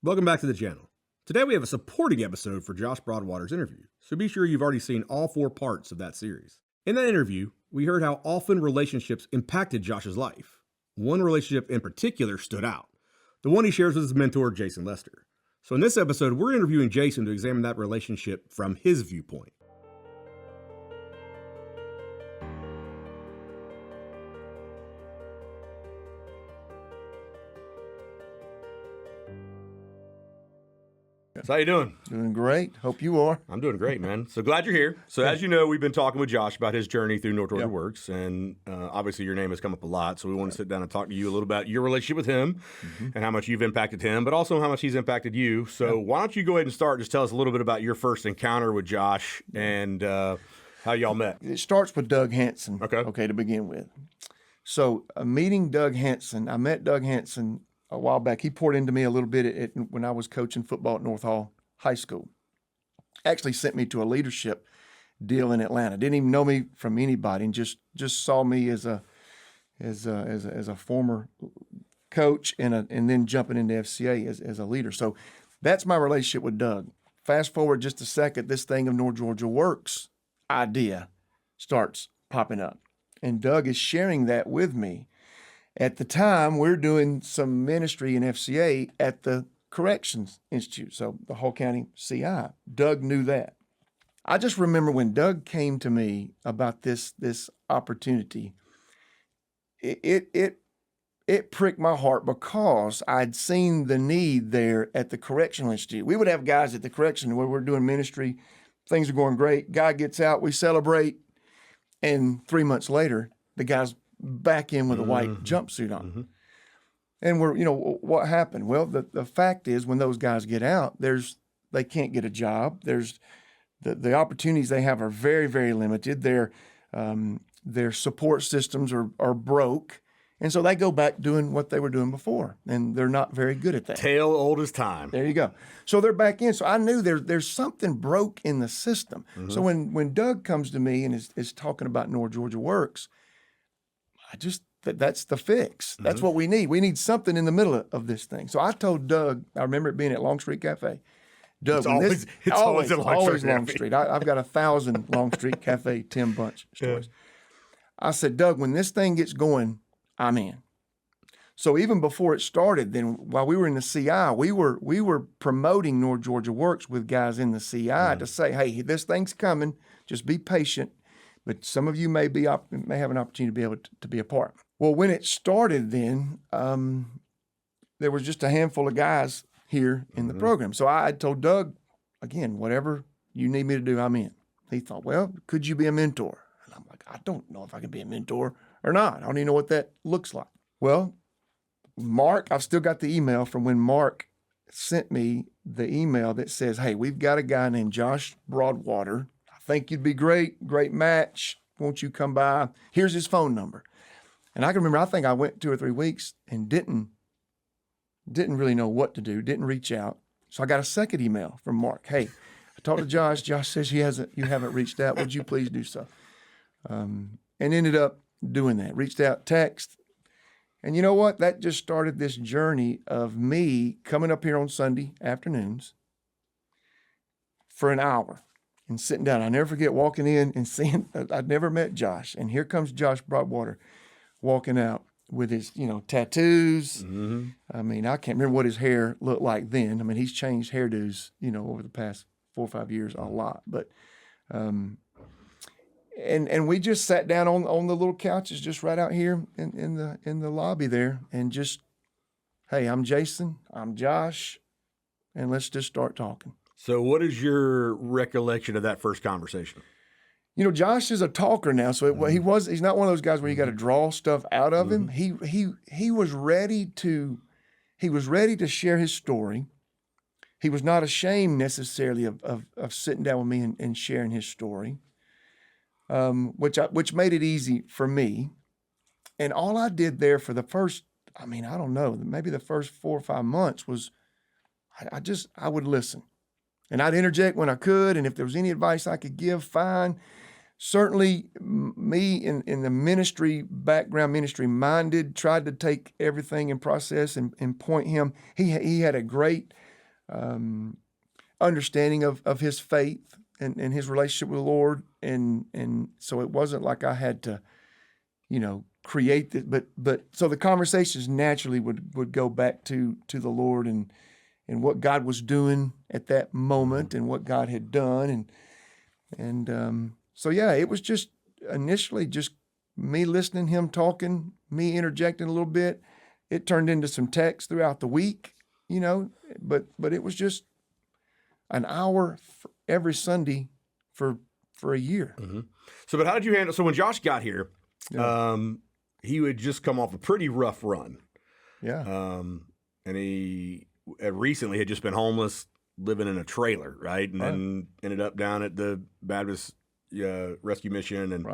Welcome back to the channel. Today we have a supporting episode for Josh Broadwater's interview, so be sure you've already seen all 4 parts of that series. In that interview, we heard how often relationships impacted Josh's life. One relationship in particular stood out, the one he shares with his mentor, Jason Lester. So in this episode, we're interviewing Jason to examine that relationship from his viewpoint. So how you doing? Doing great. Hope you are. I'm doing great, man. So glad you're here. So as you know, we've been talking with Josh about his journey through North Georgia Works, and obviously your name has come up a lot. So we want to sit down and talk to you a little about your relationship with him and how much you've impacted him, but also how much he's impacted you. So why don't you go ahead and start? Just tell us a little bit about your first encounter with Josh and how y'all met. It starts with Doug Hanson. Okay, to begin with. So meeting Doug Hanson, I met Doug Hanson a while back. He poured into me a little bit when I was coaching football at North Hall High School. Actually sent me to a leadership deal in Atlanta. Didn't even know me from anybody, and just saw me as a former coach and then jumping into FCA as a leader. So that's my relationship with Doug. Fast forward just a second, this thing of North Georgia Works idea starts popping up, and Doug is sharing that with me. At the time, we're doing some ministry in FCA at the Corrections Institute, so the Hall County CI. Doug knew that. I just remember when Doug came to me about this opportunity, it pricked my heart because I'd seen the need there at the Correctional Institute. We would have guys at the correction where we're doing ministry, things are going great, guy gets out, we celebrate, and 3 months later, the guy's back in with a white jumpsuit on. And what happened? Well, the fact is when those guys get out, they can't get a job. There's the opportunities they have are very, very limited. Their support systems are broke. And so they go back doing what they were doing before, and they're not very good at that. Tale old as time. There you go. So they're back in. So I knew there's something broke in the system. So when Doug comes to me and is talking about North Georgia Works, that's the fix. That's what we need. We need something in the middle of this thing. So I told Doug, I remember it being at Long Street Cafe. Doug, it's always at Long Street. I've got 1,000 Long Street Cafe Tim Bunch stories. I said, Doug, when this thing gets going, I'm in. So even before it started, then while we were in the CI, we were promoting North Georgia Works with guys in the CI to say, hey, this thing's coming. Just be patient. But some of you may have an opportunity to be able to be a part. Well, when it started then, there was just a handful of guys here in the program. So I told Doug, again, whatever you need me to do, I'm in. He thought, well, could you be a mentor? And I'm like, I don't know if I can be a mentor or not. I don't even know what that looks like. Well, Mark, I've still got the email from when Mark sent me the email that says, hey, we've got a guy named Josh Broadwater. Think you'd be great match. Won't you come by? Here's his phone number. And I can remember, I think I went 2 or 3 weeks and didn't really know what to do, didn't reach out. So I got a second email from Mark. Hey, I talked to Josh. Josh says you haven't reached out. Would you please do so? And ended up doing that. Reached out, text. And you know what? That just started this journey of me coming up here on Sunday afternoons for an hour. And sitting down. I'll never forget walking in and seeing, I'd never met Josh. And here comes Josh Broadwater walking out with his, tattoos. I mean, I can't remember what his hair looked like then. I mean, he's changed hairdos, over the past 4 or 5 years a lot. But, and we just sat down on the little couches just right out here in the lobby there and just, hey, I'm Jason, I'm Josh, and let's just start talking. So what is your recollection of that first conversation? Josh is a talker now, so he's not one of those guys where you got to draw stuff out of him. He was ready to share his story. He was not ashamed necessarily of sitting down with me and sharing his story, which made it easy for me. And all I did there for the first, I don't know, maybe the first 4 or 5 months was I would listen. And I'd interject when I could, and if there was any advice I could give, fine. Certainly, me in the ministry background, ministry minded, tried to take everything and process and point him. He had a great understanding of his faith and his relationship with the Lord. And so it wasn't like I had to, create this, but so the conversations naturally would go back to the Lord and what God was doing at that moment and what God had done. And so, yeah, it was just initially just me listening, him talking, me interjecting a little bit. It turned into some text throughout the week, but it was just an hour every Sunday for a year. Mm-hmm. So, but how did you handle? So when Josh got here, he would just come off a pretty rough run. Yeah. And he recently had just been homeless, living in a trailer, right? And then ended up down at the Baptist Rescue Mission. And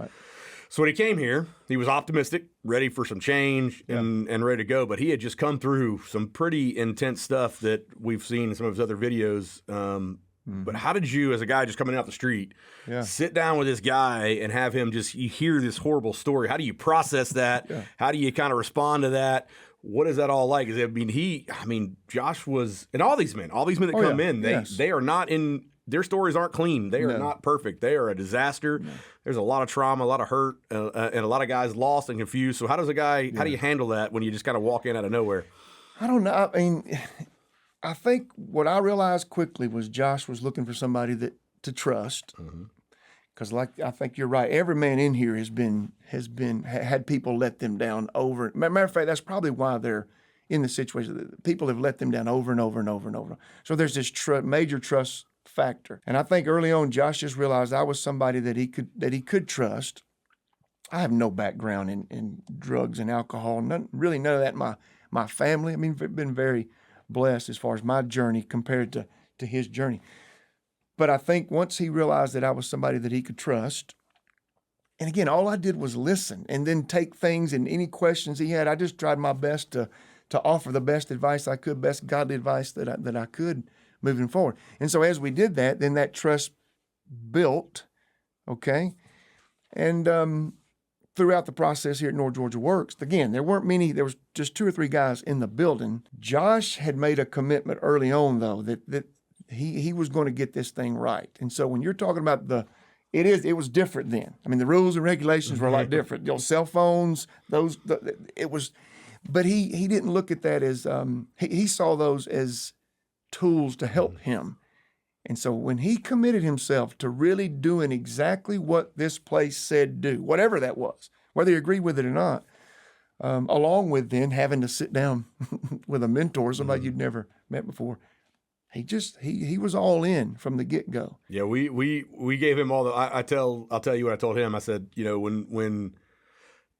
so when he came here, he was optimistic, ready for some change and ready to go. But he had just come through some pretty intense stuff that we've seen in some of his other videos. But how did you, as a guy just coming off the street, sit down with this guy and have him you hear this horrible story? How do you process that? How do you kind of respond to that? What is that all like? Josh was, and all these men that come in, they are not in, their stories aren't clean. They are not perfect. They are a disaster. No. There's a lot of trauma, a lot of hurt, and a lot of guys lost and confused. So how do you handle that when you just kind of walk in out of nowhere? I don't know. I mean, I think what I realized quickly was Josh was looking for somebody to trust. Because I think you're right. Every man in here had people let them down over. Matter of fact, that's probably why they're in the situation. People have let them down over and over and over and over. So there's this major trust factor. And I think early on, Josh just realized I was somebody that he could trust. I have no background in drugs and alcohol. None of that in my family. I mean, I've been very blessed as far as my journey compared to his journey. But I think once he realized that I was somebody that he could trust, and again, all I did was listen and then take things and any questions he had, I just tried my best to offer the best advice I could, best godly advice that I could moving forward. And so as we did that, then that trust built, okay? And throughout the process here at North Georgia Works, again, there weren't many, there was just 2 or 3 guys in the building. Josh had made a commitment early on, though, that he was going to get this thing right. And so when you're talking about it was different then. I mean, the rules and regulations were a lot different. Cell phones, but he didn't look at that as, he saw those as tools to help him. And so when he committed himself to really doing exactly what this place said do, whatever that was, whether you agree with it or not, along with then having to sit down with a mentor, somebody you'd never met before, he was all in from the get-go. Yeah, we gave him all the. I'll tell you what I told him. I said, when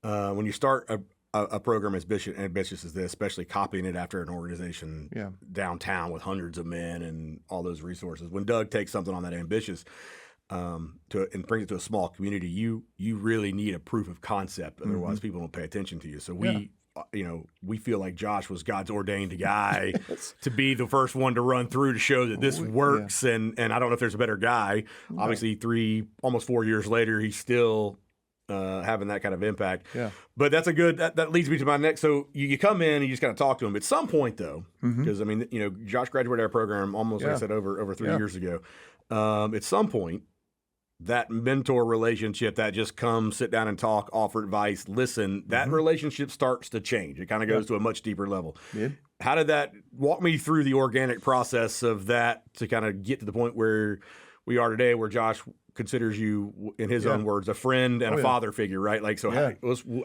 you start a program as ambitious as this, especially copying it after an organization downtown with hundreds of men and all those resources. When Doug takes something on that ambitious and brings it to a small community, you really need a proof of concept. Otherwise, people don't pay attention to you. So we feel like Josh was God's ordained guy to be the first one to run through to show that this works. And I don't know if there's a better guy. No. Obviously, almost 4 years later, he's still having that kind of impact. Yeah. But that's that leads me to my next. So you come in and you just kind of talk to him. At some point, though, because Josh graduated our program almost, like I said, over 3 years ago. At some point, that mentor relationship that just come, sit down and talk, offer advice, listen, that relationship starts to change. It kind of goes to a much deeper level. Yeah. How did that walk me through the organic process of that to kind of get to the point where we are today, where Josh considers you, in his own words, a friend and a father figure, right? Like, so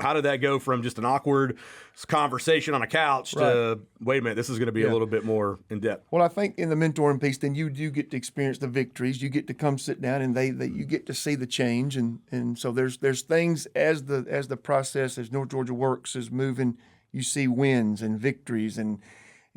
how did that go from just an awkward conversation on a couch to, wait a minute, this is going to be a little bit more in depth? Well, I think in the mentoring piece, then you do get to experience the victories. You get to come sit down and you get to see the change. And so there's things as the process, as North Georgia Works is moving, you see wins and victories and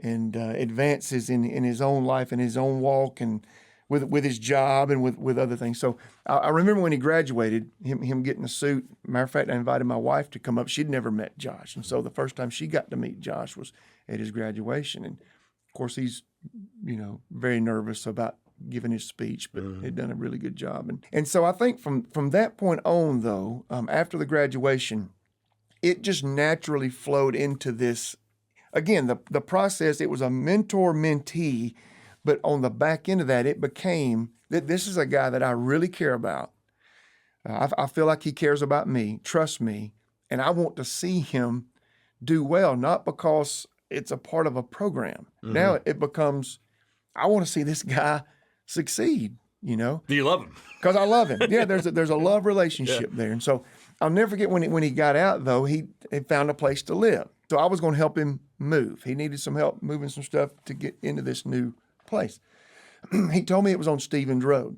advances in his own life and his own walk and with his job and with other things. So I remember when he graduated, him getting a suit. Matter of fact, I invited my wife to come up. She'd never met Josh. And so the first time she got to meet Josh was at his graduation. And of course, he's, very nervous about giving his speech, but he'd done a really good job. And so I think from that point on, though, after the graduation, it just naturally flowed into this. Again, the process, it was a mentor-mentee, But on the back end of that, it became that this is a guy that I really care about. I feel like he cares about me, trusts me, and I want to see him do well, not because it's a part of a program. Mm-hmm. Now it becomes, I want to see this guy succeed, you know? Do you love him? Because I love him. Yeah, there's a love relationship there. And so I'll never forget when he got out, though, he found a place to live. So I was going to help him move. He needed some help moving some stuff to get into this new place. He told me it was on Stevens Road.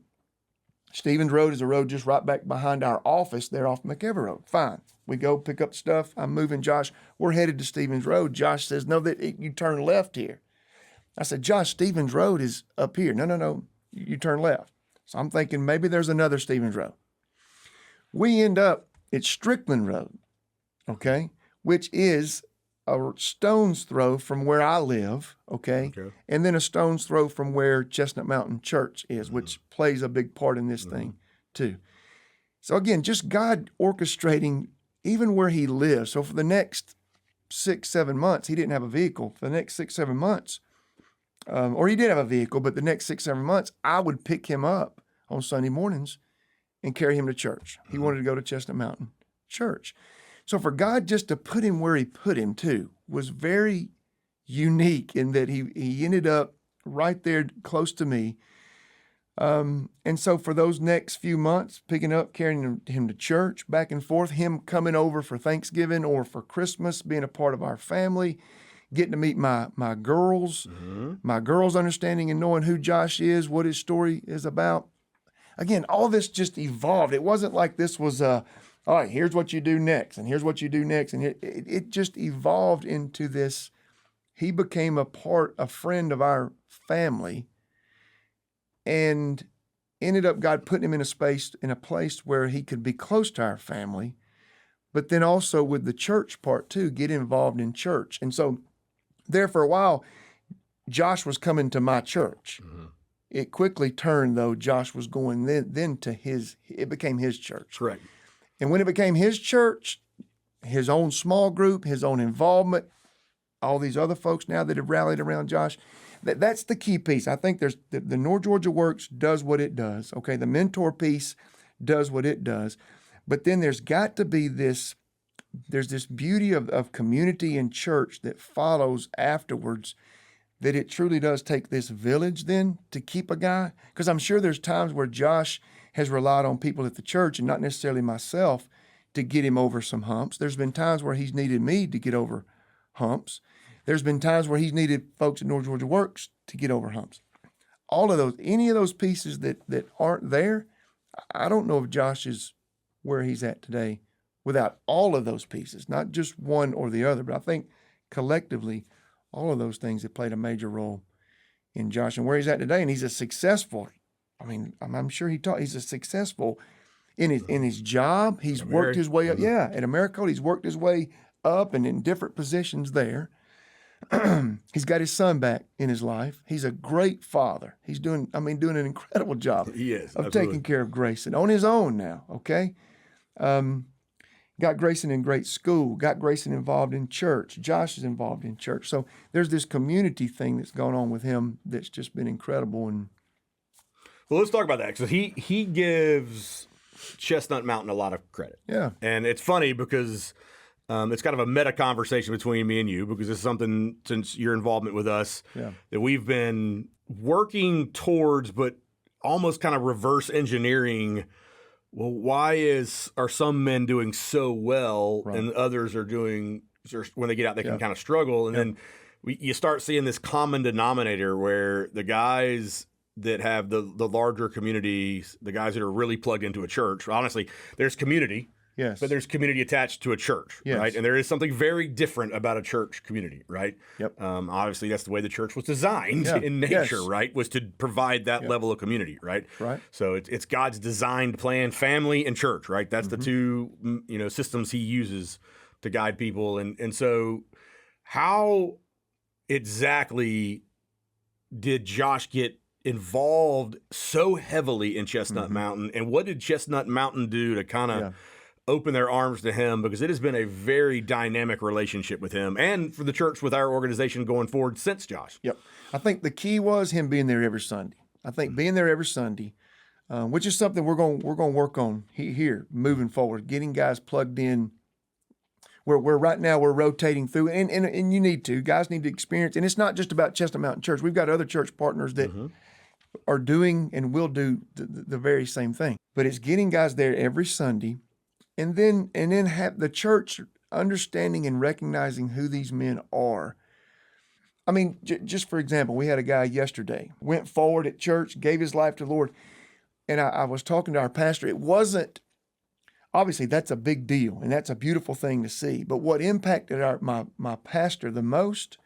Stevens Road is a road just right back behind our office there off McEver Road. Fine. We go pick up stuff. I'm moving Josh. We're headed to Stevens Road. Josh says, no, you turn left here. I said, Josh, Stevens Road is up here. No, you turn left. So I'm thinking maybe there's another Stevens Road. We end up at Strickland Road, okay, which is a stone's throw from where I live, okay, and then a stone's throw from where Chestnut Mountain Church is, which plays a big part in this thing too. So again, just God orchestrating even where he lives. So for the next 6-7 months, he didn't have a vehicle. For the next 6-7 months, or he did have a vehicle, but the next 6-7 months, I would pick him up on Sunday mornings and carry him to church. He wanted to go to Chestnut Mountain Church. So for God just to put him where he put him too was very unique in that he ended up right there close to me. And so for those next few months, picking up, carrying him to church, back and forth, him coming over for Thanksgiving or for Christmas, being a part of our family, getting to meet my girls, my girls understanding and knowing who Josh is, what his story is about. Again, all this just evolved. It wasn't like this was all right, here's what you do next, and here's what you do next. And it just evolved into this. He became a friend of our family, and ended up God putting him in a place where he could be close to our family, but then also with the church part too, get involved in church. And so there for a while, Josh was coming to my church. It quickly turned, though. Josh was going then to it became his church. Correct. And when it became his church, his own small group, his own involvement, all these other folks now that have rallied around Josh, that's the key piece. I think there's the North Georgia Works does what it does. Okay, the mentor piece does what it does. But then there's got to be there's this beauty of community and church that follows afterwards, that it truly does take this village then to keep a guy. Because I'm sure there's times where Josh has relied on people at the church and not necessarily myself to get him over some humps. There's been times where he's needed me to get over humps. There's been times where he's needed folks at North Georgia Works to get over humps. All of those, any of those pieces that aren't there, I don't know if Josh is where he's at today without all of those pieces, not just one or the other, but I think collectively, all of those things have played a major role in Josh and where he's at today. And he's a successful, I'm sure he's a successful in his job. He's worked his way up. Yeah, at Americold, he's worked his way up and in different positions there. He's got his son back in his life. He's a great father. He's doing an incredible job He is, of absolutely. taking care of Grayson on his own now, okay? Got Grayson in great school, got Grayson involved in church. Josh is involved in church. So there's this community thing that's going on with him that's just been incredible. And well, let's talk about that. So he gives Chestnut Mountain a lot of credit. Yeah. And it's funny because it's kind of a meta conversation between me and you, because it's something, since your involvement with us, that we've been working towards, but almost kind of reverse engineering. Well, why are some men doing so well and others are doing, when they get out, they can kind of struggle. And then you start seeing this common denominator where the guys that have the larger communities, the guys that are really plugged into a church, honestly, there's community. Yes. But there's community attached to a church, right? And there is something very different about a church community, right? Yep. Obviously, that's the way the church was designed in nature, right? Was to provide that level of community, right? Right. So it's God's designed plan, family and church, right? That's the two systems he uses to guide people. And so how exactly did Josh get involved so heavily in Chestnut Mountain? And what did Chestnut Mountain do to kind of open their arms to him, because it has been a very dynamic relationship with him and for the church with our organization going forward since Josh. Yep. I think the key was him being there every Sunday. I think being there every Sunday, which is something we're going to work on here moving forward, getting guys plugged in. We're right now we're rotating through, and you need to. Guys need to experience, and it's not just about Chestnut Mountain Church. We've got other church partners that are doing and will do the very same thing. But it's getting guys there every Sunday, and then have the church understanding and recognizing who these men are. I mean, just for example, we had a guy yesterday, went forward at church, gave his life to the Lord, and I was talking to our pastor. It wasn't, obviously that's a big deal, and that's a beautiful thing to see. But what impacted my pastor the most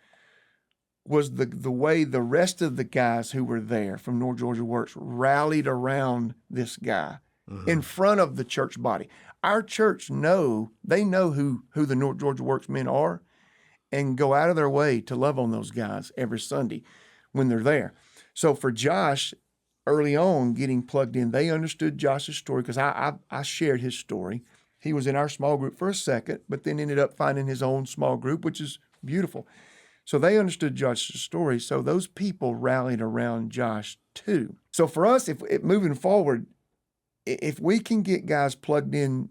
was the way the rest of the guys who were there from North Georgia Works rallied around this guy in front of the church body. Our church they know who the North Georgia Works men are, and go out of their way to love on those guys every Sunday when they're there. So for Josh, early on getting plugged in, they understood Josh's story, because I shared his story. He was in our small group for a second, but then ended up finding his own small group, which is beautiful. So they understood Josh's story. So those people rallied around Josh too. So for us, if moving forward, if we can get guys plugged in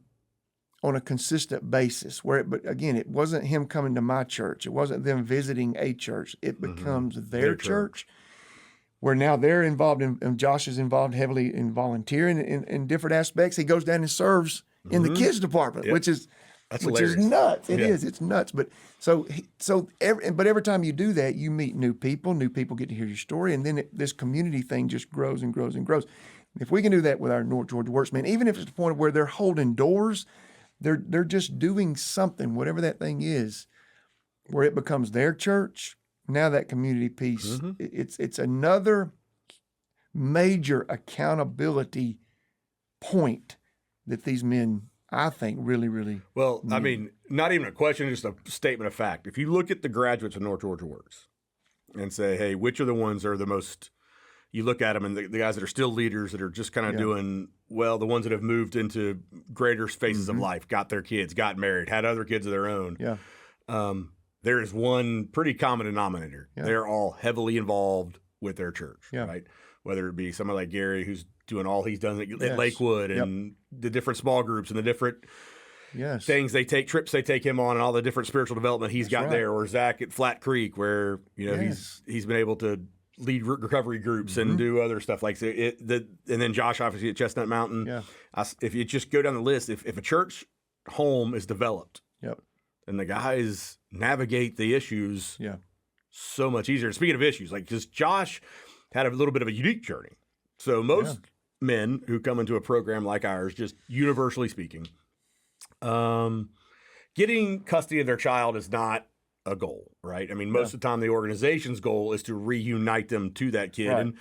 on a consistent basis, but again, it wasn't him coming to my church. It wasn't them visiting a church. It becomes their church, where now they're involved and Josh is involved heavily in volunteering in different aspects. He goes down and serves in the kids department, which is nuts. It is. It's nuts. But every time you do that, you meet new people. New people get to hear your story, and then this community thing just grows and grows and grows. If we can do that with our North Georgia Works men, even if it's the point where they're holding doors, they're just doing something, whatever that thing is, where it becomes their church. Now that community piece, it's another major accountability point that these men, I think, really, really need. I mean, not even a question, just a statement of fact. If you look at the graduates of North Georgia Works and say, hey, which are the ones that are the most, you look at them and the guys that are still leaders that are just kind of doing well, the ones that have moved into greater spaces of life, got their kids, got married, had other kids of their own. Yeah. There is one pretty common denominator. Yeah. They're all heavily involved with their church, right? Whether it be somebody like Gary, who's doing all he's done at Lakewood, and the different small groups and the different things they take, trips they take him on, and all the different spiritual development he's got there, or Zach at Flat Creek, where he's been able to lead recovery groups and do other stuff like that. And then Josh, obviously, at Chestnut Mountain. Yeah. If you just go down the list, if a church home is developed, and the guys navigate the issues so much easier. And speaking of issues, because Josh had a little bit of a unique journey. So most men who come into a program like ours, just universally speaking, getting custody of their child is not a goal, right? I mean, most of the time the organization's goal is to reunite them to that kid. Right. And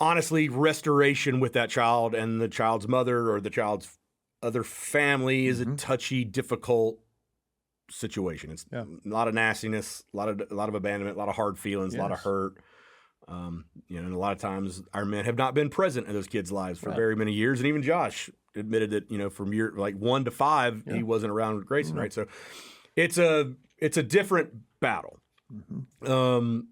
honestly, restoration with that child and the child's mother or the child's other family is a touchy, difficult situation. It's a lot of nastiness, a lot of abandonment, a lot of hard feelings, a lot of hurt. And a lot of times our men have not been present in those kids' lives for very many years. And even Josh admitted that, from year 1 to 5, he wasn't around with Grayson, right? So it's a different battle. And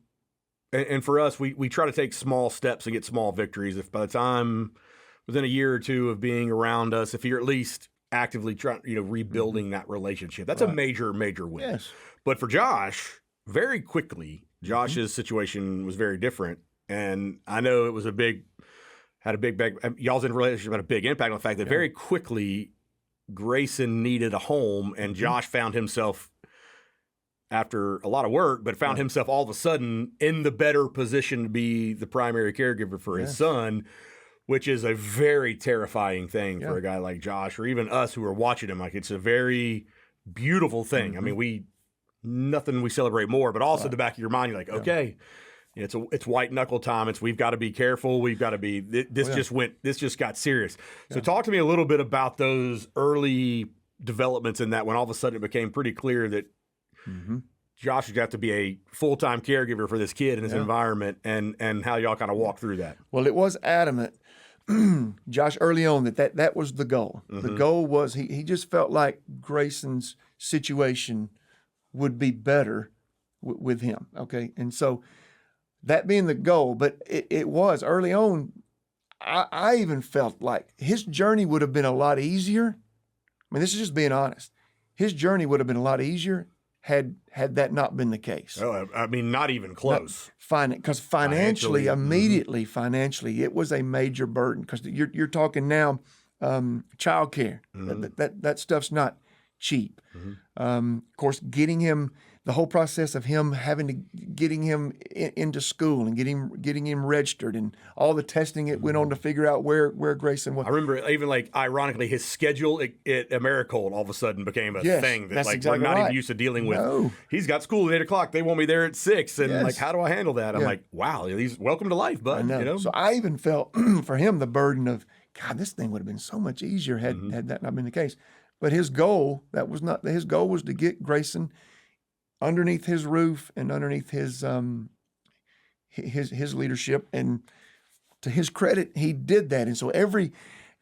for us, we try to take small steps and get small victories. If by the time within a year or two of being around us, if you're at least actively trying, rebuilding that relationship, that's a major, major win. Yes. But for Josh, very quickly, Josh's situation was very different. And I know it was y'all's in relationship had a big impact on the fact that very quickly Grayson needed a home, and Josh found himself, after a lot of work, but found himself all of a sudden in the better position to be the primary caregiver for his son, which is a very terrifying thing for a guy like Josh, or even us who are watching him. It's a very beautiful thing. I mean, nothing we celebrate more, but also in the back of your mind, you're like, okay, it's white knuckle time. We've got to be careful. We've got to be, this just got serious. So talk to me a little bit about those early developments in that, when all of a sudden it became pretty clear that Josh has got to be a full-time caregiver for this kid in this environment, and how y'all kind of walk through that. Well, it was adamant Josh, early on, that was the goal. The goal was he just felt like Grayson's situation would be better with him. Okay, and so that being the goal, but it was early on. I even felt like his journey would have been a lot easier. I mean, this is just being honest. His journey would have been a lot easier had that not been the case. Oh, I mean, not even close. Because financially, immediately financially, it was a major burden. Because you're talking now, childcare. That stuff's not cheap. Of course, getting him, the whole process of him getting him into school and getting him registered and all the testing it went on to figure out where Grayson was. I remember even ironically, his schedule at Americold all of a sudden became a thing that exactly we're not right. even used to dealing with. No. He's got school at 8:00. They want me there at 6, and how do I handle that? I'm like, wow, he's welcome to life, bud. I know. You know? So I even felt for him the burden of, God, this thing would have been so much easier had that not been the case. But his goal was to get Grayson underneath his roof and underneath his leadership. And to his credit, he did that. And so every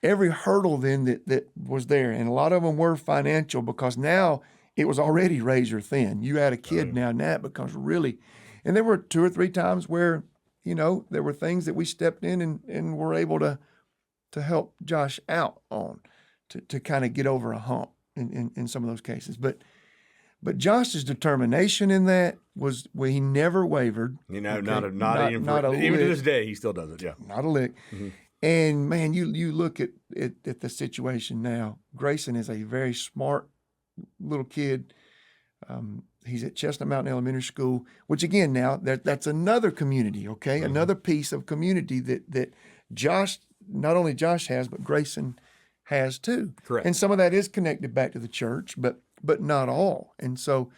hurdle then that was there, and a lot of them were financial, because now it was already razor thin. You had a kid now, and that becomes really, and there were 2 or 3 times where, there were things that we stepped in and were able to help Josh out on to kind of get over a hump in some of those cases. But Josh's determination in that was where he never wavered. Not a lick. Even to this day, he still does it. Yeah, not a lick. And man, you look at the situation now. Grayson is a very smart little kid. He's at Chestnut Mountain Elementary School, which again now that's another community. Okay, another piece of community that Josh, not only Josh has, but Grayson has too. Correct. And some of that is connected back to the church, but not all. And so,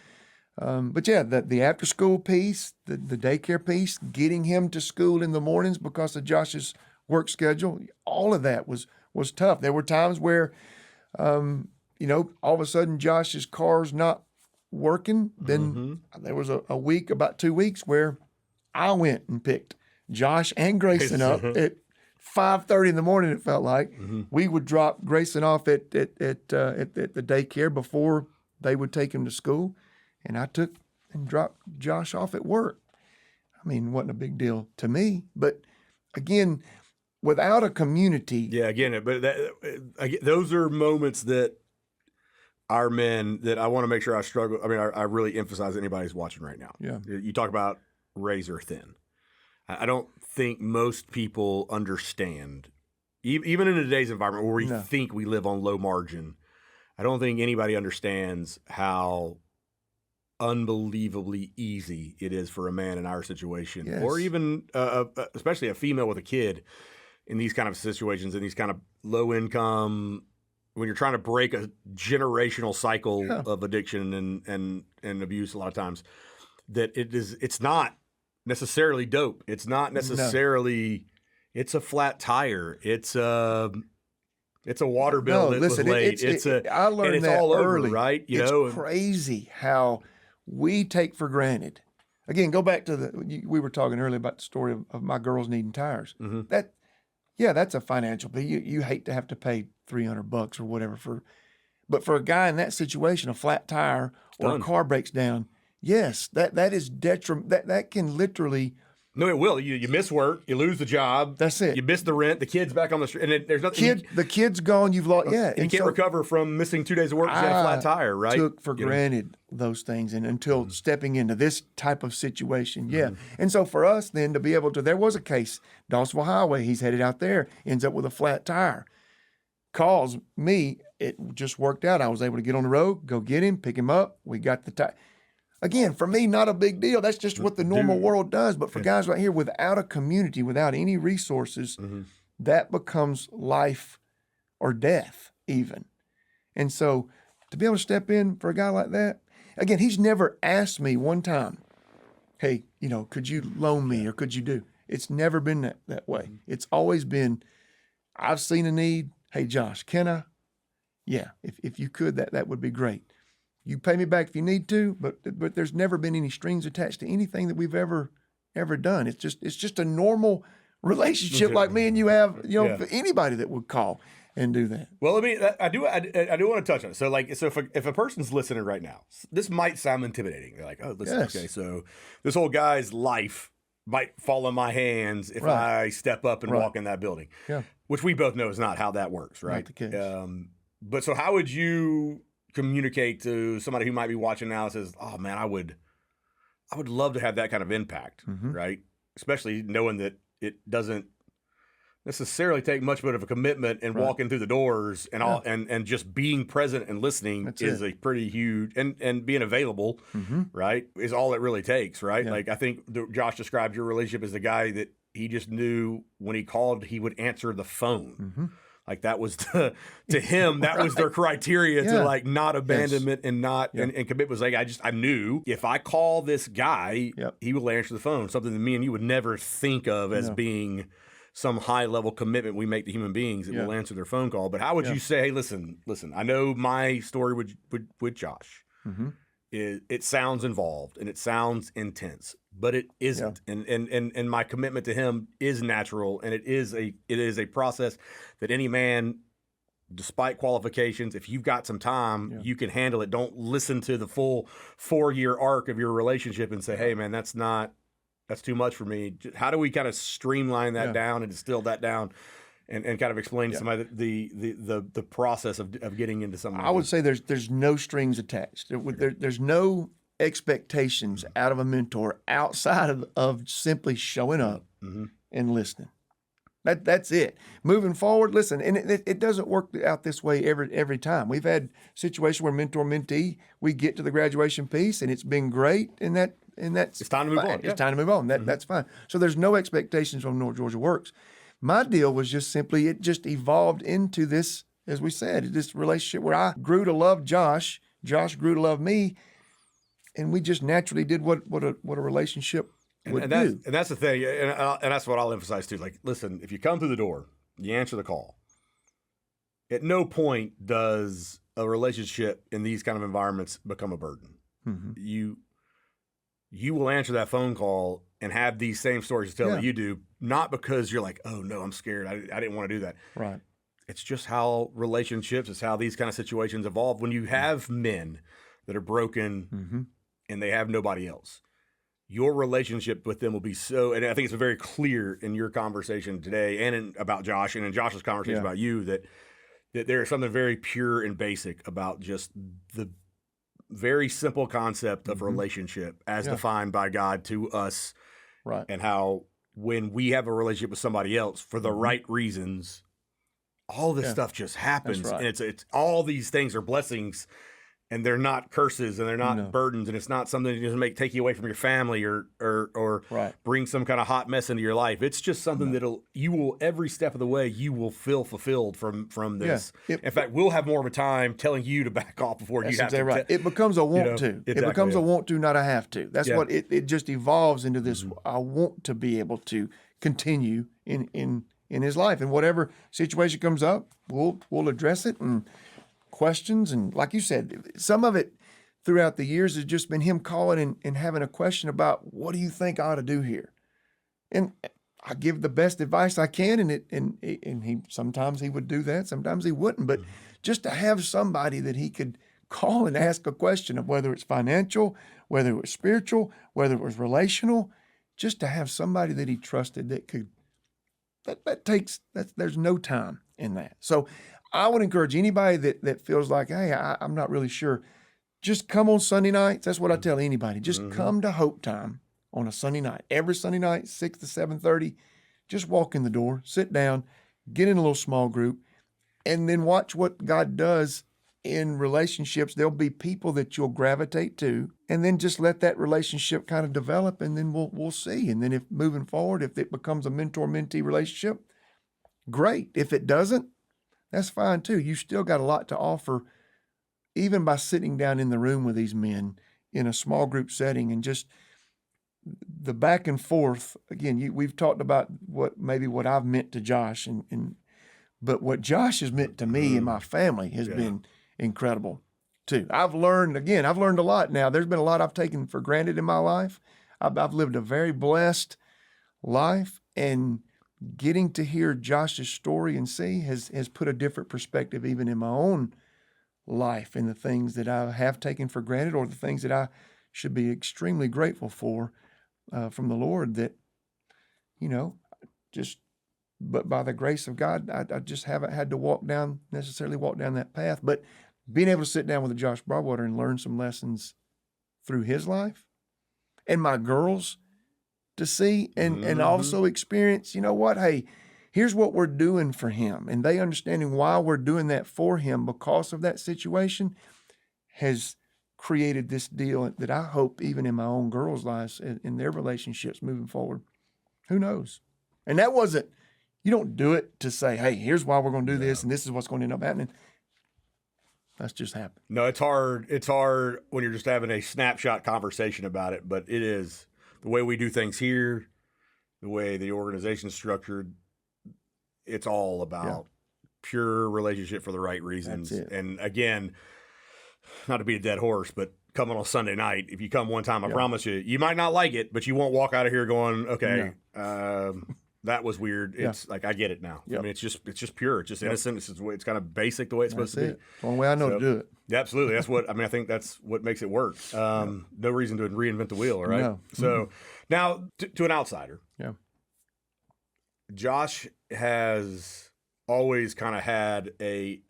but yeah, the after school piece, the daycare piece, getting him to school in the mornings because of Josh's work schedule, all of that was tough. There were times where, all of a sudden Josh's car's not working. Then there was a week, about 2 weeks, where I went and picked Josh and Grayson up at 5:30 in the morning. It felt like we would drop Grayson off at the daycare before they would take him to school, and I took and dropped Josh off at work. I mean, it wasn't a big deal to me, but again, without a community, those are moments that our men that I want to make sure I struggle. I mean, I really emphasize anybody who's watching right now. Yeah, you talk about razor thin. I don't think most people understand, even in today's environment where we think we live on low margin, I don't think anybody understands how unbelievably easy it is for a man in our situation, or even especially a female with a kid in these kind of situations, in these kind of low income, when you're trying to break a generational cycle of addiction and abuse a lot of times, that it's not necessarily dope. It's not necessarily. It's a flat tire. It's a water bill that was late. I learned it's that all early, over, right? It's crazy how we take for granted. Again, go back to we were talking earlier about the story of my girls needing tires. That's a financial bill. You hate to have to pay $300 or whatever but for a guy in that situation, a flat tire or a car breaks down. Yes, that is detriment. That can literally. No, it will. You miss work. You lose the job. That's it. You miss the rent. The kid's back on the street, and there's nothing. The kid's gone. You've lost. Yeah, you can't recover from missing 2 days of work because you had a flat tire, right? Took for granted those things, and until stepping into this type of situation, And so for us then to be able to, there was a case, Dawsonville Highway. He's headed out there, ends up with a flat tire. Calls me. It just worked out. I was able to get on the road, go get him, pick him up. We got the tire. Again, for me, not a big deal. That's just what the normal world does. But for guys right here, without a community, without any resources, that becomes life or death even. And so to be able to step in for a guy like that, again, he's never asked me one time, hey, could you loan me or could you do? It's never been that way. It's always been, I've seen a need. Hey, Josh, can I? Yeah, if you could, that would be great. You pay me back if you need to, but there's never been any strings attached to anything that we've ever done. It's just a normal relationship like me and you have, for anybody that would call and do that. Well, I do want to touch on it. So if a person's listening right now, this might sound intimidating. They're like, oh, listen, okay, so this old guy's life might fall in my hands if I step up and walk in that building. Yeah. Which we both know is not how that works, right? Not the case. But so how would you communicate to somebody who might be watching now and says, oh man, I would love to have that kind of impact, right? Especially knowing that it doesn't necessarily take much of a commitment and walking through the doors and all and just being present and listening is a pretty huge and being available, right, is all it really takes, right? Like I think Josh described your relationship as the guy that he just knew when he called he would answer the phone. Like that was to him, that was their criteria to like not abandonment and not and commitment. Was like I knew if I call this guy, he will answer the phone. Something that me and you would never think of as being some high level commitment we make to human beings that will answer their phone call. But how would you say, hey, listen, I know my story with Josh. It sounds involved and it sounds intense, but it isn't. And my commitment to him is natural, and it is a process that any man, despite qualifications, if you've got some time, you can handle it. Don't listen to the full 4-year arc of your relationship and say, hey man, that's too much for me. How do we kind of streamline that down and distill that down and kind of explain to somebody the process of getting into something like I would say there's no strings attached. There's no expectations out of a mentor outside of simply showing up and listening. That's it. Moving forward, listen, and it doesn't work out this way every time. We've had situations where mentor-mentee, we get to the graduation piece and it's been great, and that's it's time to move on. It's time to move on. That's fine. So there's no expectations from North Georgia Works. My deal was just simply, it just evolved into this, as we said, this relationship where I grew to love Josh, Josh grew to love me, and we just naturally did what a relationship would do. And that's the thing, and that's what I'll emphasize too. Like, listen, if you come through the door, you answer the call. At no point does a relationship in these kind of environments become a burden. You will answer that phone call and have these same stories to tell that you do, not because you're like, oh no, I'm scared. I didn't want to do that. Right. It's just how relationships, it's how these kind of situations evolve. When you have men that are broken and they have nobody else, your relationship with them will be so, and I think it's very clear in your conversation today and about Josh and in Josh's conversation about you that there is something very pure and basic about just the very simple concept of relationship as defined by God to us. Right. And how when we have a relationship with somebody else for the right reasons, all this stuff just happens. That's right. And it's all these things are blessings, and they're not curses, and they're not burdens, and it's not something that just take you away from your family or bring some kind of hot mess into your life. It's just something that'll every step of the way you will feel fulfilled from this. In fact, we'll have more of a time telling you to back off before you have to. Right. It becomes a want to. Exactly, it becomes a want to, not a have to. That's what it just evolves into this. I want to be able to continue in his life, and whatever situation comes up, we'll address it and questions. And like you said, some of it throughout the years has just been him calling and having a question about, what do you think I ought to do here? And I give the best advice I can, and he sometimes he would do that, sometimes he wouldn't. But just to have somebody that he could call and ask a question of, whether it's financial, whether it was spiritual, whether it was relational, just to have somebody that he trusted that could, there's no time in that. So I would encourage anybody that feels like, hey, I'm not really sure, just come on Sunday nights. That's what I tell anybody. Just come to Hope Time on a Sunday night. Every Sunday night, 6 to 7:30, just walk in the door, sit down, get in a little small group, and then watch what God does in relationships. There'll be people that you'll gravitate to, and then just let that relationship kind of develop, and then we'll see. And then if moving forward, if it becomes a mentor-mentee relationship, great. If it doesn't, that's fine too. You still got a lot to offer, even by sitting down in the room with these men in a small group setting, and just the back and forth. Again, we've talked about what I've meant to Josh, but what Josh has meant to me and my family has been incredible too. I've learned a lot now. There's been a lot I've taken for granted in my life. I've lived a very blessed life, and getting to hear Josh's story and see has put a different perspective even in my own life and the things that I have taken for granted or the things that I should be extremely grateful for from the Lord that, but by the grace of God, I just haven't had to necessarily walk down that path. But being able to sit down with a Josh Broadwater and learn some lessons through his life and my girls to see and also experience, hey, here's what we're doing for him. And they understanding why we're doing that for him because of that situation has created this deal that I hope even in my own girls' lives, in their relationships moving forward. Who knows? And that wasn't, you don't do it to say, hey, here's why we're going to do this and this is what's going to end up happening. That's just happened. No, it's hard. It's hard when you're just having a snapshot conversation about it, but it is the way we do things here, the way the organization's structured. It's all about pure relationship for the right reasons. That's it. And again, not to be a dead horse, but coming on Sunday night, if you come one time, I promise you might not like it, but you won't walk out of here going, okay, that was weird. It's like, I get it now. I mean, it's just pure. It's just innocent. It's kind of basic the way it's supposed to be. It's the only way I know to do it. Yeah, absolutely. That's what, I think that's what makes it work. No reason to reinvent the wheel, right? No. So now to an outsider. Yeah. Josh has always kind of had a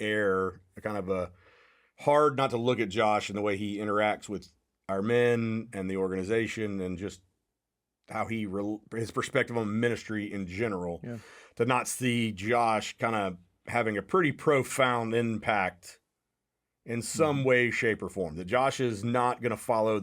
kind of a hard not to look at Josh and the way he interacts with our men and the organization and just how his perspective on ministry in general, to not see Josh kind of having a pretty profound impact in some way, shape, or form. That Josh is not going to follow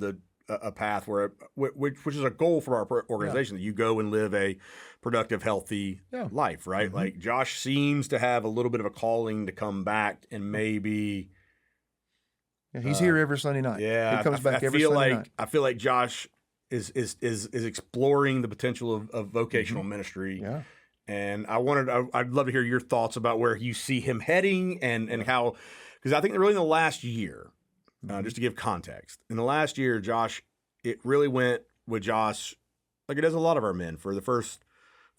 a path which is a goal for our organization, that you go and live a productive, healthy life, right? Mm-hmm. Like Josh seems to have a little bit of a calling to come back and maybe. Yeah, he's here every Sunday night. Yeah, he comes back every Sunday night. I feel like Josh is exploring the potential of vocational ministry. Yeah. And I'd love to hear your thoughts about where you see him heading and how, because I think really in the last year, just to give context, in the last year, Josh, it really went with Josh, like it does a lot of our men for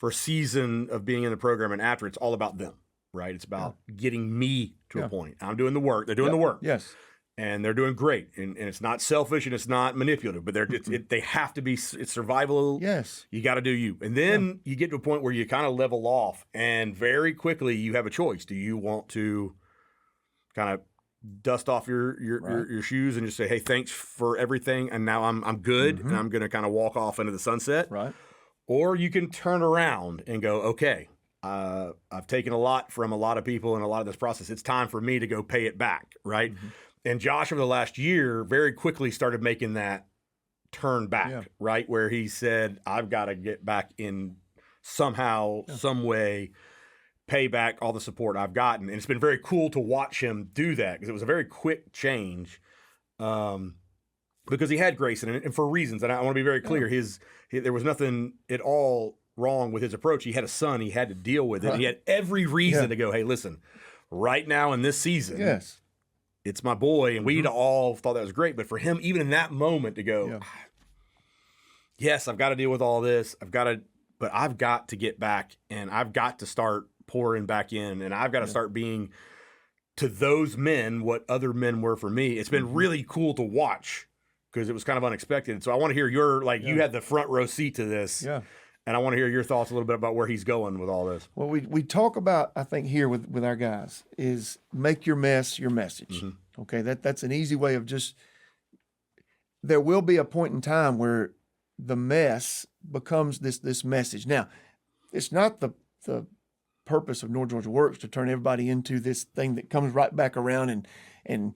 a season of being in the program, and after it's all about them, right? It's about getting me to a point. I'm doing the work. They're doing the work. Yes. And they're doing great, and it's not selfish and it's not manipulative, but they have to be. It's survival. Yes, you got to do you, and then you get to a point where you kind of level off, and very quickly you have a choice. Do you want to kind of dust off your shoes and just say, "Hey, thanks for everything," and now I'm good, and I'm going to kind of walk off into the sunset, right? Or you can turn around and go, "Okay, I've taken a lot from a lot of people and a lot of this process. It's time for me to go pay it back," right? Mm-hmm. And Josh, over the last year, very quickly started making that turn back, right? Where he said, I've got to get back in somehow, some way, pay back all the support I've gotten. And it's been very cool to watch him do that because it was a very quick change because he had grace in it and for reasons. And I want to be very clear, there was nothing at all wrong with his approach. He had a son. He had to deal with it. Right. He had every reason to go, hey, listen, right now in this season, it's my boy, and we all thought that was great. But for him, even in that moment, to go, yes, I've got to deal with all this. But I've got to get back, and I've got to start pouring back in, and I've got to start being to those men what other men were for me. It's been really cool to watch because it was kind of unexpected. So I want to hear you had the front row seat to this. Yeah. And I want to hear your thoughts a little bit about where he's going with all this. Well, we talk about, I think, here with our guys is make your mess your message. Mm-hmm. Okay, that's an easy way of just. There will be a point in time where the mess becomes this message. Now, it's not the purpose of North Georgia Works to turn everybody into this thing that comes right back around and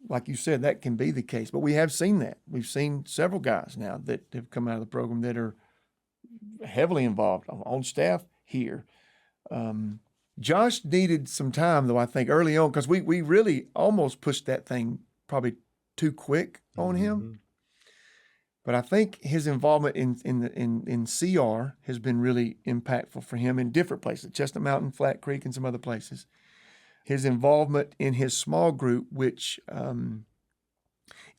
like you said, that can be the case. But we have seen that. We've seen several guys now that have come out of the program that are heavily involved on staff here. Josh needed some time, though, I think, early on, because we really almost pushed that thing probably too quick on him. But I think his involvement in CR has been really impactful for him in different places, Chestnut Mountain, Flat Creek, and some other places. His involvement in his small group, which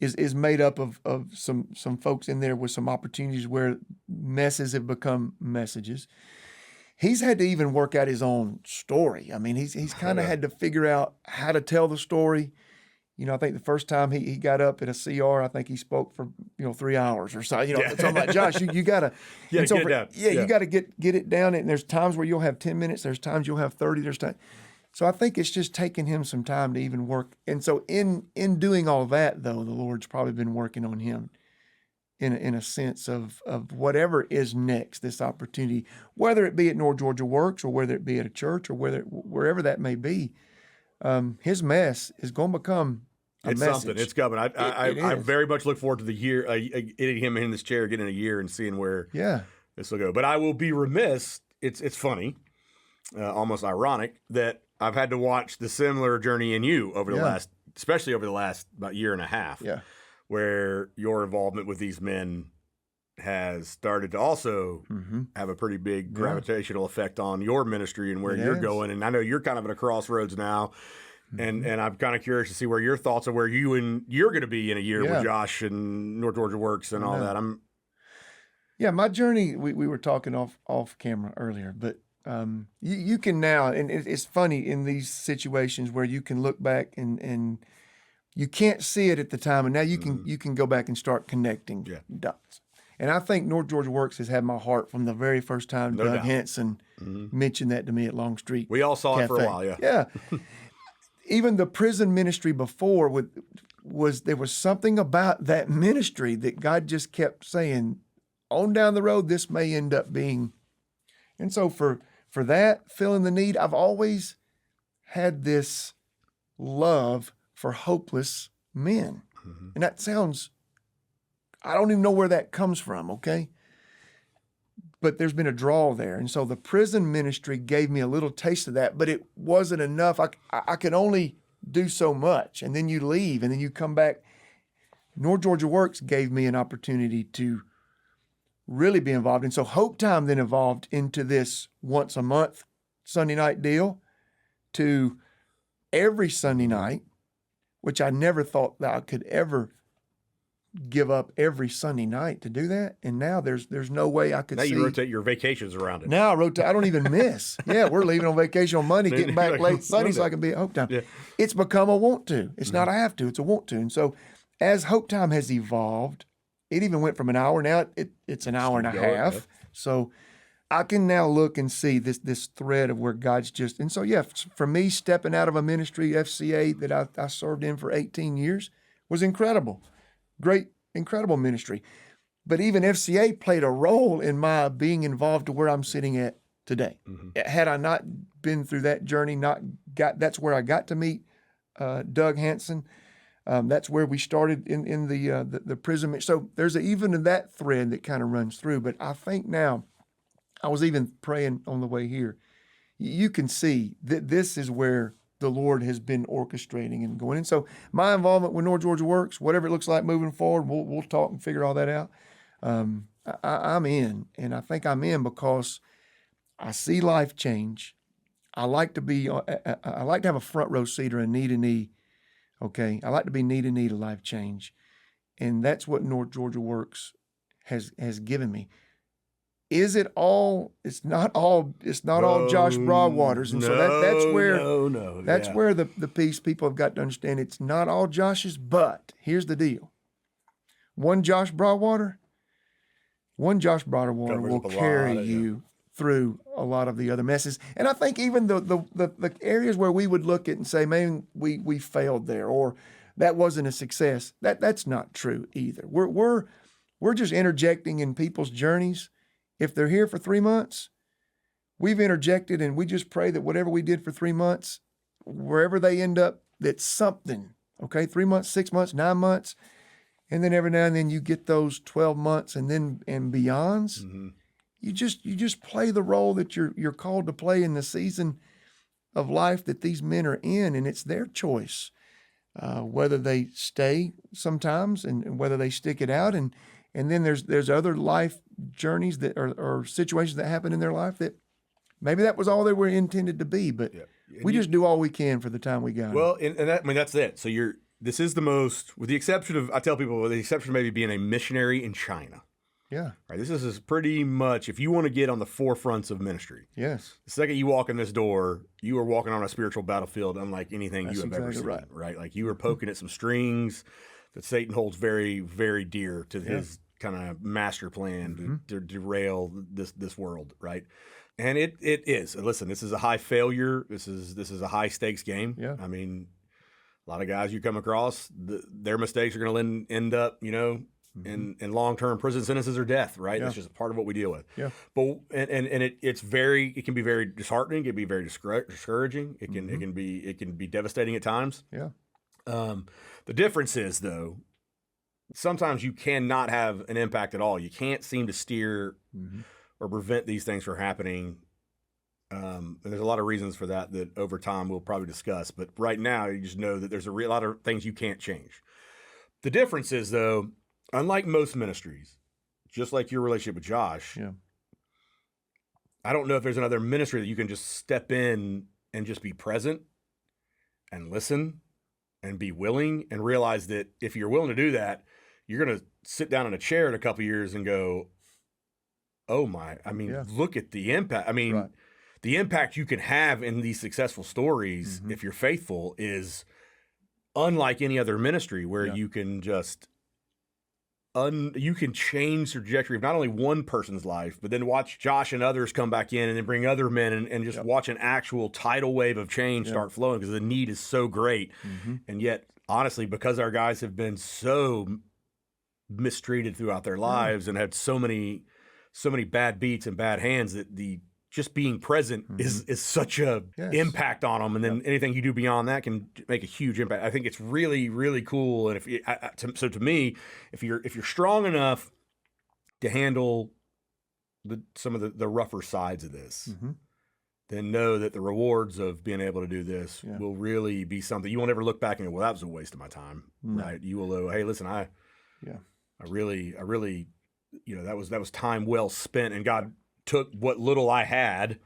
is made up of some folks in there with some opportunities where messes have become messages. he's had to even work out his own story. I mean, he's kind of had to figure out how to tell the story. You know, I think the first time he got up at a CR, I think he spoke for 3 hours or so. You know, so I'm like, Josh, you gotta get it down. You gotta get it down. And there's times where you'll have 10 minutes. There's times you'll have 30. There's time. So I think it's just taking him some time to even work. And so in doing all that, though, the Lord's probably been working on him in a sense of whatever is next, this opportunity, whether it be at North Georgia Works or whether it be at a church or wherever that may be. His mess is going to become a message. Something. It's coming. I very much look forward to the year, getting him in this chair, getting a year and seeing where this will go. But I will be remiss. It's funny, almost ironic, that I've had to watch the similar journey in you over the last, especially over the last about year and a half. Yeah. Where your involvement with these men has started to also have a pretty big gravitational effect on your ministry and where you're going. And I know you're kind of at a crossroads now, and I'm kind of curious to see where your thoughts are, where you're going to be in a year with Josh and North Georgia Works and all that. My journey, we were talking off camera earlier, but you can now, and it's funny in these situations where you can look back and you can't see it at the time, and now you can go back and start connecting dots. And I think North Georgia Works has had my heart from the very first time Doug Hanson mentioned that to me at Longstreet. We all saw Cafe. it for a while, Yeah. Even the prison ministry before there was something about that ministry that God just kept saying, on down the road, this may end up being. And so for that, filling the need, I've always had this love for hopeless men. And that sounds, I don't even know where that comes from, okay? But there's been a draw there. And so the prison ministry gave me a little taste of that, but it wasn't enough. I could only do so much. And then you leave, and then you come back. North Georgia Works gave me an opportunity to really be involved. And so Hope Time then evolved into this once a month Sunday night deal to every Sunday night, which I never thought that I could ever give up every Sunday night to do that. And now there's no way I could Now you rotate your vacations around it. Now I rotate. I don't even miss. We're leaving on vacation on Monday, getting back late Sunday so I can be at Hope Time. Yeah. It's become a want to. It's not a have to. It's a want to. And so as Hope Time has evolved, it even went from an hour. Now it's an hour and a half. Yeah. So I can now look and see this thread of where God's just, and so for me, stepping out of a ministry, FCA, that I served in for 18 years was incredible. Great, incredible ministry. But even FCA played a role in my being involved to where I'm sitting at today. Had I not been through that journey, that's where I got to meet Doug Hanson. That's where we started in the prison. So there's even that thread that kind of runs through. But I think now, I was even praying on the way here. You can see that this is where the Lord has been orchestrating and going. And so my involvement with North Georgia Works, whatever it looks like moving forward, we'll talk and figure all that out. I'm in, and I think I'm in because I see life change. I like to have a front row seat or a knee to knee. Okay, I like to be knee to knee to life change, and that's what North Georgia Works has given me. Is it all? It's not all. It's not all Josh Broadwater's, and so that's where the piece people have got to understand. It's not all Josh's, but here's the deal: one Josh Broadwater will carry you through a lot of the other messes. And I think even the areas where we would look at and say, man, we failed there, or that wasn't a success. That's not true either. We're just interjecting in people's journeys. If they're here for 3 months, we've interjected, and we just pray that whatever we did for 3 months, wherever they end up, that's something, okay? 3 months, 6 months, 9 months. And then every now and then you get those 12 months and beyonds. You just play the role that you're called to play in the season of life that these men are in, and it's their choice, whether they stay sometimes and whether they stick it out. And then there's other life journeys that or situations that happen in their life that maybe that was all they were intended to be, but we just do all we can for the time we got. Well, and that's it. So this is the most, with the exception of, I tell people, with the exception of maybe being a missionary in China. Yeah. Right. This is pretty much, if you want to get on the forefronts of ministry, Yes. the second you walk in this door, you are walking on a spiritual battlefield unlike anything That's you have ever exactly seen. right. Like you are poking at some strings that Satan holds very, very dear to his kind of master plan to derail this world. Right. And it is. Listen, this is a high failure. This is a high stakes game. Yeah. I mean, a lot of guys you come across, their mistakes are going to end up, in long-term prison sentences or death, right? Yeah. That's just part of what we deal with. Yeah. But it can be very disheartening. It can be very discouraging. It can be devastating at times. Yeah. The difference is, though, sometimes you cannot have an impact at all. You can't seem to steer or prevent these things from happening. And there's a lot of reasons for that over time we'll probably discuss. But right now, you just know that there's a lot of things you can't change. The difference is, though, unlike most ministries, just like your relationship with Josh, I don't know if there's another ministry that you can just step in and just be present and listen and be willing and realize that if you're willing to do that, you're going to sit down in a chair in a couple of years and go, oh my, look at the impact. The impact you can have in these successful stories, if you're faithful, is unlike any other ministry where you can just you can change the trajectory of not only one person's life, but then watch Josh and others come back in and then bring other men and just watch an actual tidal wave of change start flowing because the need is so great. And yet, honestly, because our guys have been so mistreated throughout their lives and had so many bad beats and bad hands that just being present is such a impact on them, and then anything you do beyond that can make a huge impact. I think it's really, really cool. And so to me, if you're strong enough to handle some of the rougher sides of this, then know that the rewards of being able to do this will really be something you won't ever look back and go, "Well, that was a waste of my time." Right? You will go, "Hey, listen, I really, that was time well spent, and God took what little I had,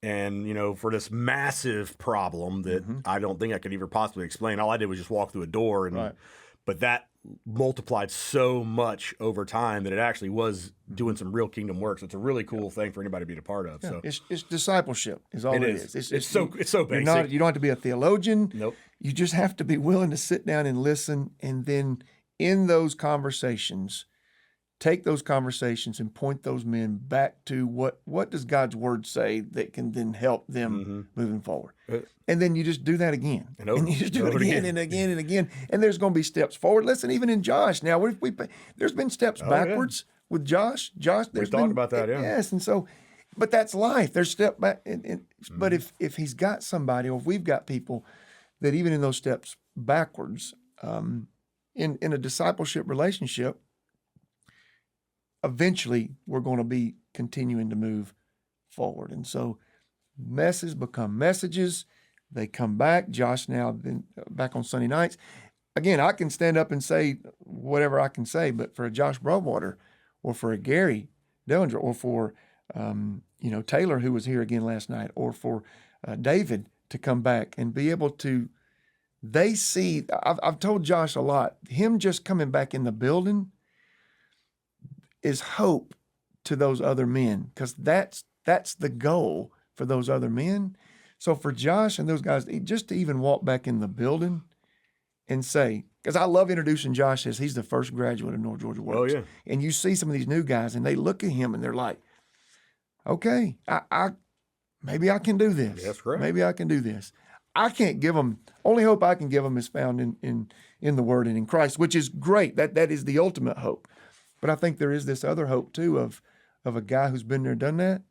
and for this massive problem that I don't think I could ever possibly explain. All I did was just walk through a door, but that multiplied so much over time that it actually was doing some real kingdom work. So it's a really cool thing for anybody to be a part of. So it's discipleship is all it is. It's so basic. You don't have to be a theologian. Nope. You just have to be willing to sit down and listen, and then in those conversations, take those conversations and point those men back to what does God's word say that can then help them moving forward. And then you just do that again. And you just do it again and again and again. And there's going to be steps forward. Listen, even in Josh now, there's been steps backwards with Josh. We've talked about that, Yes, and so, but that's life. There's step back. But if he's got somebody, or if we've got people that even in those steps backwards, in a discipleship relationship, eventually we're going to be continuing to move forward. And so messes become messages. They come back. Josh now been back on Sunday nights. Again, I can stand up and say whatever I can say, but for a Josh Broadwater or for a Gary Dellinger or for Taylor, who was here again last night, or for David to come back and be able to, they see, I've told Josh a lot, him just coming back in the building is hope to those other men, because that's the goal for those other men. So for Josh and those guys, just to even walk back in the building and say, because I love introducing Josh as he's the first graduate of North Georgia Works. Oh, yeah. And you see some of these new guys and they look at him and they're like, okay, I maybe I can do this. That's correct. Maybe I can do this. I can't give them, only hope I can give them is found in the Word and in Christ, which is great. That is the ultimate hope. But I think there is this other hope too of a guy who's been there, done that.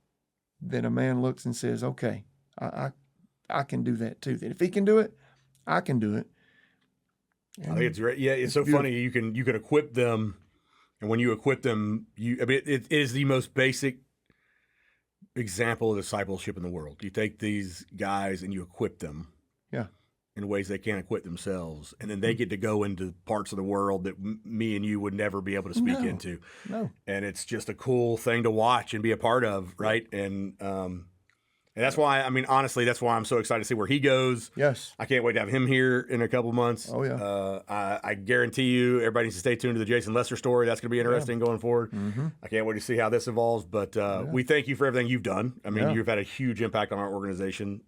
Then a man looks and says, "Okay, I can do that too. Then if he can do it, I can do it." And I think it's great. Yeah, it's so funny. You can equip them, and when you equip them, it is the most basic example of discipleship in the world. You take these guys and you equip them. Yeah. In ways they can't equip themselves. And then they get to go into parts of the world that me and you would never be able to speak into. No. And it's just a cool thing to watch and be a part of, right? And And that's why, I mean, honestly, that's why I'm so excited to see where he goes. Yes. I can't wait to have him here in a couple months. Oh, yeah. I guarantee you, everybody needs to stay tuned to the Jason Lester story. That's going to be interesting going forward. I can't wait to see how this evolves. But we thank you for everything you've done. I mean, you've had a huge impact on our organization.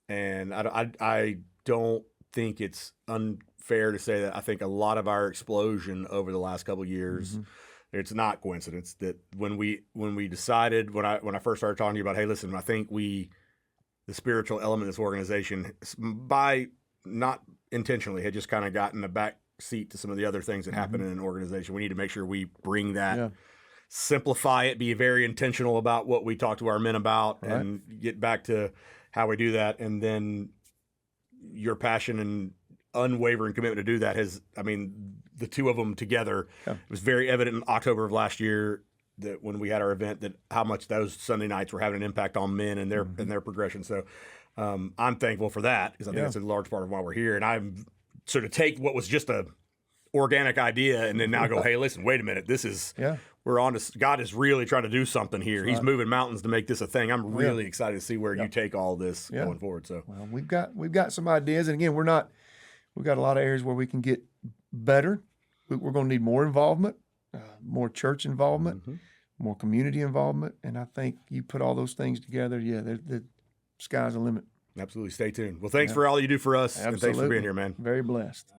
And I don't think it's unfair to say that I think a lot of our explosion over the last couple of years, it's not coincidence that when we decided, when I first started talking to you about, hey, listen, I think the spiritual element of this organization, by not intentionally, had just kind of gotten a back seat to some of the other things that happen in an organization. We need to make sure we bring that, simplify it, be very intentional about what we talk to our men about, and get back to how we do that. And then your passion and unwavering commitment to do that the two of them together, it was very evident in October of last year that when we had our event, that how much those Sunday nights were having an impact on men and their progression. So I'm thankful for that, because I think it's a large part of why we're here. And I'm sort of take what was just a organic idea and then now go, hey, listen, wait a minute, this is we're on to, God is really trying to do something here. He's moving mountains to make this a thing. I'm really excited to see where you take all this going forward. So well, we've got some ideas, and again, we've got a lot of areas where we can get better. We're going to need more involvement, more church involvement, more community involvement, and I think you put all those things together, the sky's the limit. Absolutely. Stay tuned. Well, thanks for all you do for us, and thanks for being here, man. Very blessed.